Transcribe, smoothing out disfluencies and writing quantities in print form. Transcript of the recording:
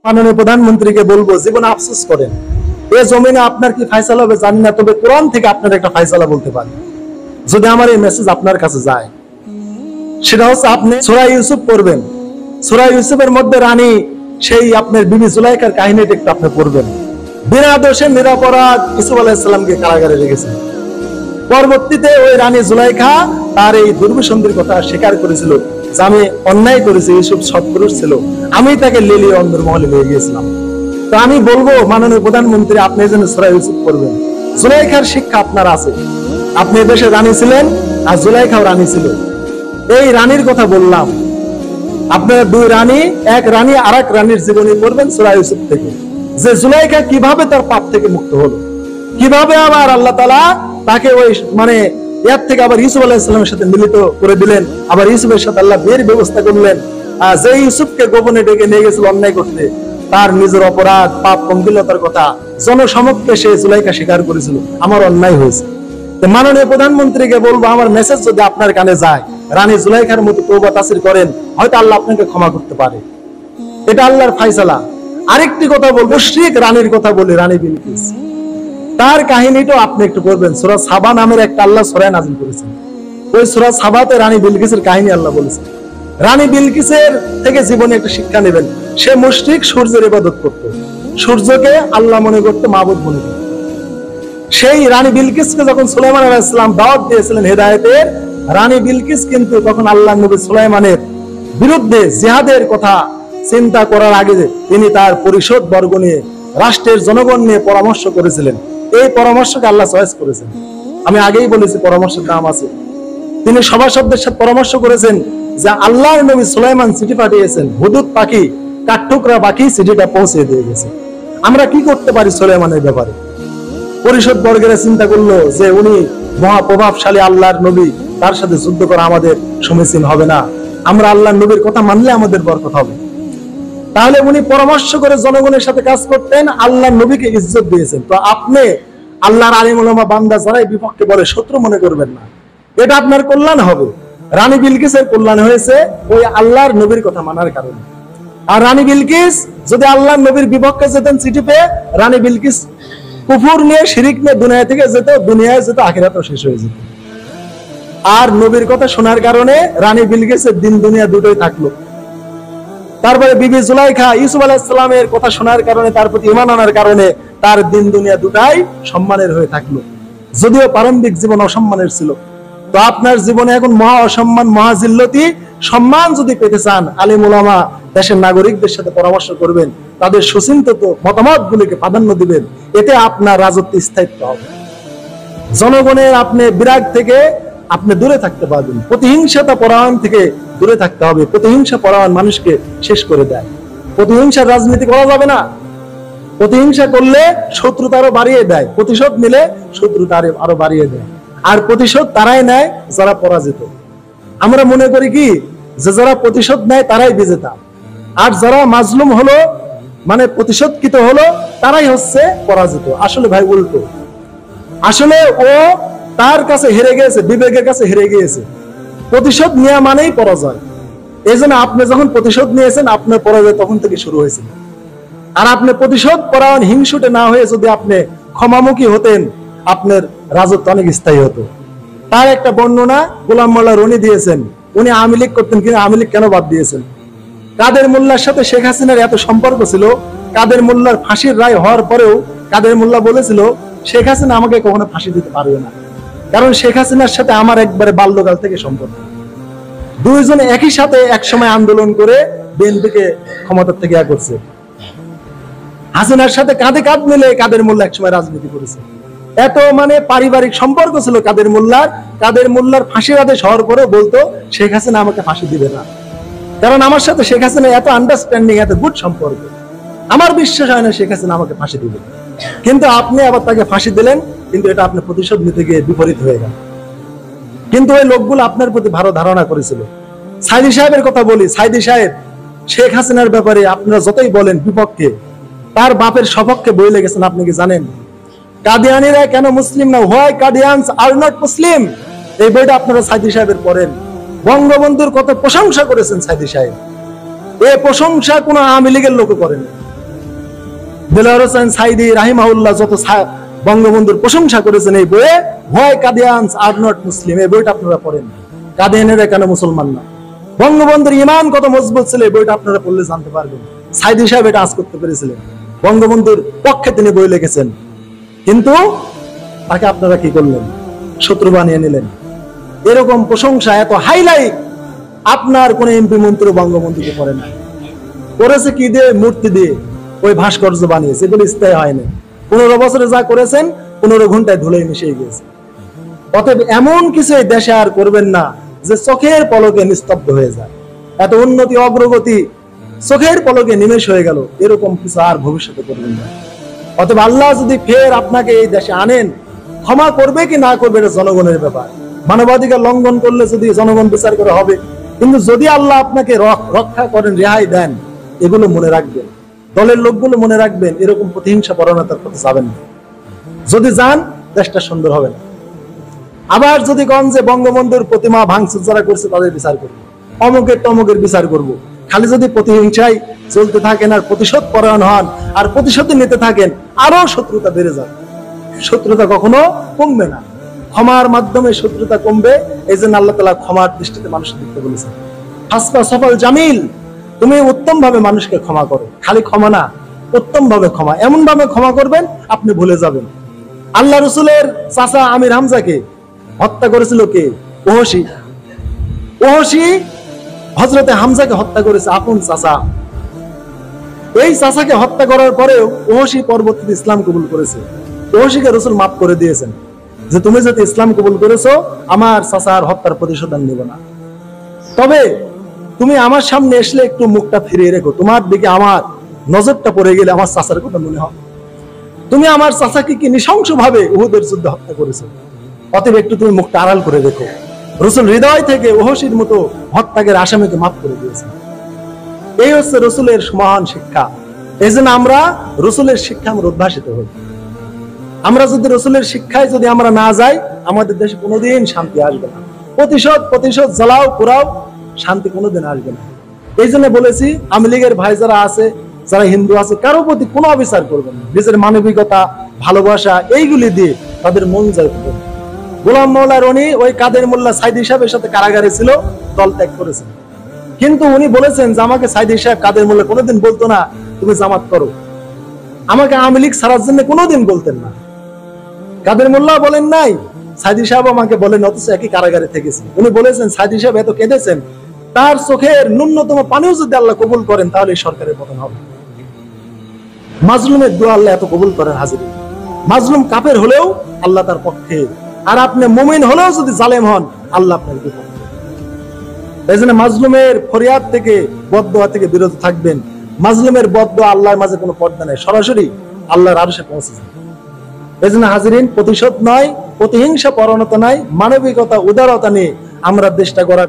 মাননীয় প্রধানমন্ত্রীকে বলবো, জীবনে আফসোস করেন, এই জমিনে আপনার কি ফায়সালা হবে জানি না, তবে কোরআন থেকে আপনার একটা ফায়সালা বলতে পারি। যদি আমার এই মেসেজ আপনার কাছে যায়, সেটা হচ্ছে আপনি সূরা ইউসুফ পড়বেন। সূরা ইউসুফের মধ্যে রানী সেই আপনার বিবি জুলাইখার কাহিনীটা একটু আপনি পড়বেন। বিনা দোষে নিরপরাধ ইউসুফ আলাইহিস সালামকে কারাগারে রেখেছেন। পরবর্তীতে ওই রানী জুলাইখা তার এই দুর্বিসন্ধির কথা স্বীকার করেছিল যে আমি অন্যায় করেছি, ইউসুফ সৎপুরুষ ছিল, আমি তাকে লেলিয়ে অন্দরমহলে নিয়ে গিয়েছিলাম। তো আমি বলবো মাননীয় প্রধানমন্ত্রী, আপনি যেন সূরা ইউসুফ পড়বেন। জুলাইখার শিক্ষা আপনার আছে, আপনি দেশে রানী ছিলেন আর জুলাইখাও রানী ছিল। এই রানীর কথা বললাম, আপনারা দুই রানী, এক রানী আর এক রানীর জীবনী পড়বেন সূরা ইউসুফ থেকে, যে জুলাইখা কিভাবে তার পাপ থেকে মুক্ত হলো, কিভাবে আবার আল্লাহ তাআলা তাকে ওই মানে এর থেকে আবার ইউসুফ আলাইহিস সালামের সাথে মিলিত করে দিলেন, আবার ইউসুফের সাথে আল্লাহ বিয়ের ব্যবস্থা করলেন। যে ইউসুফকে গোপনে ডেকে নিয়ে গেছিল অন্যায় করতে, তার নিজের অপরাধ পাপ পঙ্কিলতার কথা জনসমক্ষে সে জুলাইখা স্বীকার করেছিল, আমার অন্যায় হয়েছে। মাননীয় প্রধানমন্ত্রীকে বলবো, আমার মেসেজ যদি আপনার কানে যায়, রানী জুলাইখার মতো তওবা তাসির করেন, হয়তো আল্লাহ আপনাকে ক্ষমা করতে পারে। এটা আল্লাহর ফায়সালা। আরেকটি কথা বলবো, মুশরিক রানীর কথা বলি, রানী বিলকিস, তার কাহিনীটাও আপনি একটু করবেন। সূরা সাবা নামের একটা আল্লাহ সূরা নাযিল করেছেন। ওই সূরা সাবাতে রানী বিলকিসের কাহিনী আল্লাহ বলেছেন। রানী বিলকিসের থেকে জীবনে একটা শিক্ষা নেবেন। সে মুশরিক, সূর্যের ইবাদত করত, সূর্যকে আল্লাহ মনে করতে, মাবুদ মনে করত। সেই রানী বিলকিসকে যখন সুলাইমান আলাইহিস সালাম দাওয়াত দিয়েছিলেন হেদায়েতের, রানী বিলকিস কিন্তু তখন আল্লাহর নবী সুলাইমানের বিরুদ্ধে জিহাদের কথা চিন্তা করার আগে তিনি তার পরিষদ বর্গ নিয়ে, রাষ্ট্রের জনগণ নিয়ে পরামর্শ করেছিলেন। এই পরামর্শকে আল্লাহ চয়েস করেছেন। আমি আগেই বলেছি পরামর্শের দাম আছে। তিনি সভাসদদের সাথে পরামর্শ করেছেন যে আল্লাহর নবী সুলাইমান চিঠি পাঠিয়েছেন, হুদুদ পাখি, কাঠঠোকরা পাখি চিঠিটা পৌঁছে দিয়ে গেছে, আমরা কি করতে পারি সুলাইমানের ব্যাপারে। পরিষদ বর্গের চিন্তা করলো যে উনি মহা প্রভাবশালী আল্লাহর নবী, তার সাথে যুদ্ধ করা আমাদের সমীচীন হবে না, আমরা আল্লাহর নবীর কথা মানলে আমাদের বরকত হবে। তাহলে উনি পরামর্শ করে জনগণের সাথে কাজ করতেন, আল্লাহর নবীকে ইজ্জত দিয়েছেন। তো আপনি আল্লাহর আলিম ওলামা বান্দা যারাই বিপক্ষে বলে শত্রু মনে করবেন না, এটা আপনার কল্যাণ হবে। রানী বিলকিসের কল্যাণ হয়েছে ওই আল্লাহর নবীর কথা মানার কারণে। আর রানী বিলকিস যদি আল্লাহর নবীর বিপক্ষে যেতেন চিঠি পেয়ে, রানী বিলকিস কুফর নিয়ে, শিরিক নিয়ে দুনিয়া থেকে যেত, দুনিয়ায় যেত, আখিরাতও শেষ হয়ে যেত। আর নবীর কথা শোনার কারণে রানী বিলকিসের দিন দুনিয়া দুটোই থাকলো। তারপরে বিবি জুলাইখা ইউসুফ আলাইহিস সালামের কথা শোনার কারণে, তার প্রতি ঈমান আনার কারণে তার দিন দুনিয়া দুটাই সম্মানের হয়ে থাকলো, যদিও প্রারম্ভিক জীবন অসম্মানের ছিল। তো আপনার জীবনে এখন মহা অসম্মান, মহা জিল্লতি, সম্মান যদি পেতে চান, আলিম ওলামা দেশের নাগরিকদের সাথে পরামর্শ করবেন, তাদের সুচিন্তিত মতামতগুলিকে প্রাধান্য দিবেন, এতে আপনার রাজত্ব স্থায়িত্ব হবে। জনগণের আপনি বিরাগ থেকে আপনি দূরে থাকতে পারবেন, প্রতিহিংসা পরায়ণ থেকে দূরে থাকতে হবে। প্রতিহিংসা পরায়ণ মানুষকে শেষ করে দেয়। প্রতিহিংসার রাজনীতি করা যাবে না। প্রতিহিংসা করলে শত্রুতা আরো বাড়িয়ে দেয়, প্রতিশোধ নিলে শত্রুতা আরো বাড়িয়ে দেয়। আর প্রতিশোধ তারাই নেয় যারা পরাজিত। আমরা মনে করি কি যে যারা প্রতিশোধ নেয় তারাই বিজেতা, আর যারা মাজলুম হলো মানে প্রতিশোধকৃত হলো তারাই হচ্ছে পরাজিত। আসলে ভাই উল্টো। আসলে ও তার কাছে হেরে গিয়েছে, বিবেকের কাছে হেরে গিয়েছে। প্রতিশোধ নেওয়া মানেই পরাজয়। এই জন্য আপনি যখন প্রতিশোধ নিয়েছেন, আপনার পরাজয় তখন থেকে শুরু হয়েছিল। আর আপনি প্রতিশোধ পরায়ণ, হিংসুটে না হয়ে যদি আপনি ক্ষমামুখী হতেন, আপনার রাজত্ব অনেক স্থায়ী হতো। তার একটা বর্ণনা গোলাম মোল্লা রনি দিয়েছেন। উনি আওয়ামী লীগ করতেন, কিন্তু আওয়ামী লীগ কেন বাদ দিয়েছেন? কাদের মোল্লার সাথে শেখ হাসিনার এত সম্পর্ক ছিল, কাদের মোল্লার ফাঁসির রায় হওয়ার পরেও কাদের মোল্লা বলেছিল শেখ হাসিনা আমাকে কখনো ফাঁসি দিতে পারবে না, কারণ শেখ হাসিনার সাথে আমার একবারে বাল্যকাল থেকে সম্পর্ক। দুইজনে একই সাথে একসময় আন্দোলন করে বিএনপিকে ক্ষমতার থেকে করছে। হাসিনার সাথে কাঁধে কাঁধ মিলে কাদের মোল্লা একসময় রাজনীতি করেছে। এত মানে পারিবারিক সম্পর্ক ছিল কাদের মোল্লার। কাদের মোল্লার ফাঁসির আদেশ হওয়ার পরে বলতো শেখ হাসিনা আমাকে ফাঁসি দিবে না, কারণ আমার সাথে শেখ হাসিনা এত আন্ডারস্ট্যান্ডিং, এত গুড সম্পর্ক, আমার বিশ্বাস হয় না শেখ হাসিনা আমাকে ফাঁসি দিবে। কিন্তু আপনি আবার তাকে ফাঁসি দিলেন, কিন্তু এটা আপনি প্রতিশোধ নিতে গিয়ে বিপরীত হয়ে গেল। কিন্তু ওই লোকগুলো আপনার প্রতি ভালো ধারণা করেছিল। সাইদি সাহেবের কথা বলি, সাইদি সাহেব শেখ হাসিনার ব্যাপারে আপনারা যতই বলেন বিপক্ষে, তার বাপের সপক্ষে বই লেগেছেন। আপনি কি জানেন কাদিয়ানিরা কেন মুসলিম না? হোয়াই কাদিয়ানস আর নট মুসলিম, এই বইটা আপনারা সাইদি সাহেবের পড়েন। বঙ্গবন্ধুর কত প্রশংসা করেছেন সাইদি সাহেব। এই প্রশংসা কোনো আওয়ামী লীগের লোক করেন, দেলোয়ার হোসেন সাইদি রাহিমাহুল্লাহ যত বঙ্গবন্ধুর প্রশংসা করেছেন এই বইয়ে, হোয়াই কাদিয়ানস আর নট মুসলিম, এই বইটা আপনারা পড়েন। কাদিয়ানেরা কেন মুসলমান না? বঙ্গবন্ধুর ঈমান কত মজবুত ছিল এই বইটা আপনারা পড়লে জানতে পারবেন। সাইদি সাহেব এটা আজ করতে পেরেছিলেন, বঙ্গবন্ধুর পক্ষে তিনি বই লিখেছেন, কিন্তু তাকে আপনারা কি করলেন? শত্রু বানিয়ে নিলেন। এরকম প্রশংসা, এত হাইলাইট আপনার কোন এমপি মন্ত্রী বঙ্গবন্ধুকে করে না। করেছে কি দিয়ে? মূর্তি দিয়ে, ওই ভাস্কর্য বানিয়েছে, এগুলো স্থায়ী হয়নি। 15 বছরে যা করেছেন 15 ঘন্টায় ধুলোয় মিশে গেছে। অতএব এমন কিছু এই দেশে আর করবেন না যে চোখের পলকে নিস্তব্ধ হয়ে যায়। এত উন্নতি অগ্রগতি চোখের পলকে নিমেষ হয়ে গেল, এরকম কিছু আর ভবিষ্যতে করবেন না। অতএব আল্লাহ যদি ফের আপনাকে এই দেশে আনেন, ক্ষমা করবে কি না করবে এটা জনগণের ব্যাপার। মানবাধিকার লঙ্ঘন করলে যদি জনগণ বিচার করে হবে, কিন্তু যদি আল্লাহ আপনাকে রক্ষা করেন, রেহাই দেন, এগুলো মনে রাখবেন। দলের লোকগুলো মনে রাখবেন, এরকম প্রতিহিংসা পরায়ণতার পথে যাবেন না। যদি যান, দেশটা সুন্দর হবে না। আবার যদি কন যে বঙ্গবন্ধুর প্রতিমা ভাঙচুর যারা করছে তাদের বিচার করবো, অমুকের তমুকের বিচার করব, খালি যদি প্রতিহিংসায় চলতে থাকেন আর প্রতিশোধ পরায়ণ হন আর প্রতিশোধ নিতে থাকেন, আরো শত্রুতা বেড়ে যাবে। শত্রুতা কখনো কমবে না, ক্ষমার মাধ্যমে শত্রুতা কমবে। এই জন্য আল্লাহ তাআলা ক্ষমার দৃষ্টিতে মানুষকে দেখতে বলেছেন। হাসপা সফল জামিল, তুমি উত্তম ভাবে মানুষকে ক্ষমা করো। খালি ক্ষমা না, উত্তম ভাবে ক্ষমা, এমন ভাবে ক্ষমা করবেন আপনি ভুলে যাবেন। আল্লাহ রসুলের চাচা আমির হামজাকে হত্যা করেছিল কে? ওহসী। ওহসী হযরতে হামজাকে হত্যা করেছে, আপন চাচা। এই চাচাকে হত্যা করার পরেও ওহসী পরবর্তীতে ইসলাম কবুল করেছে। ওহসীকে রাসূল মাফ করে দিয়েছেন যে তুমি যদি ইসলাম কবুল করেছো, আমার চাচার হত্যার প্রতিশোধ নিব না, তবে তুমি আমার সামনে এসলে একটু মুখটা ফিরিয়ে রেখো, তোমার দিকে আমার নজরটা পড়ে গেলে আমার চাচার কথা মনে হবে। তুমি আমার চাচাকে কি নৃশংস ভাবে উহুদের যুদ্ধে হত্যা করেছো, অতএব একটু তুমি মুখটা আড়াল করে রেখো। রাসূল হৃদয় থেকে ওহসীর মতো হত্যাকের আসামিকে মাফ করে দিয়েছেন। এই হচ্ছে রাসূলের মহান শিক্ষা। এই জন্য আমরা রাসূলের শিক্ষা আমরা উদ্ভাসিত হই। আমরা যদি রাসূলের শিক্ষায় যদি আমরা না যাই, আমাদের দেশে কোনোদিন শান্তি আসবে না। প্রতিশোধ জ্বালাও পোড়াও, শান্তি কোনোদিন আসবে না। এই জন্য বলেছি, আওয়ামী লীগের ভাই যারা আছে, যারা হিন্দু আছে, কারো প্রতি কোনো অবিচার করবেন না। নিজের মানবিকতা, ভালোবাসা এইগুলি দিয়ে তাদের মন জয় করবেন। গোলাম মাওলা রনি ওই কাদের মোল্লা সাইদি সাহেবের সাথে কারাগারে ছিল, দল ত্যাগ করেছেন, কিন্তু উনি বলেছেন যে আমাকে সাইদি সাহেব কাদের মোল্লা কোনোদিন বলতো না তুমি জামাত করো, আমাকে আওয়ামী লীগ ছাড়ার জন্য কোনোদিন বলতেন না। কাদের মোল্লা বলেন নাই, সাইদি সাহেব আমাকে বলেন, অথচ একই কারাগারে থেকেছেন। উনি বলেছেন সাইদি সাহেব এত কেঁদেছেন, তার চোখের ন্যূনতম পানিও যদি আল্লাহ কবুল করেন তাহলে এই সরকারের পতন হবে। মাজলুমের দোয়া আল্লাহ এত কবুল করেন। হাজিরিন, মাজলুম কাফের হলেও আল্লাহ তার পক্ষে, আর আপনি মুমিন হলেও যদি জালেম হন আল্লাহ আপনার বিপক্ষে। এই জন্য মাজলুমের ফরিয়াদ থেকে, বদদোয়া থেকে বিরত থাকবেন। মাজলুমের বদদোয়া আল্লাহর মাঝে কোনো পর্দা নেই, সরাসরি আল্লাহর আরশে পৌঁছে যায়। এই জন্য হাজিরিন, প্রতিশোধ নয়, প্রতিহিংসা পরায়ণতা নাই, মানবিকতা উদারতা নিয়ে আমরা দেশটা গড়ার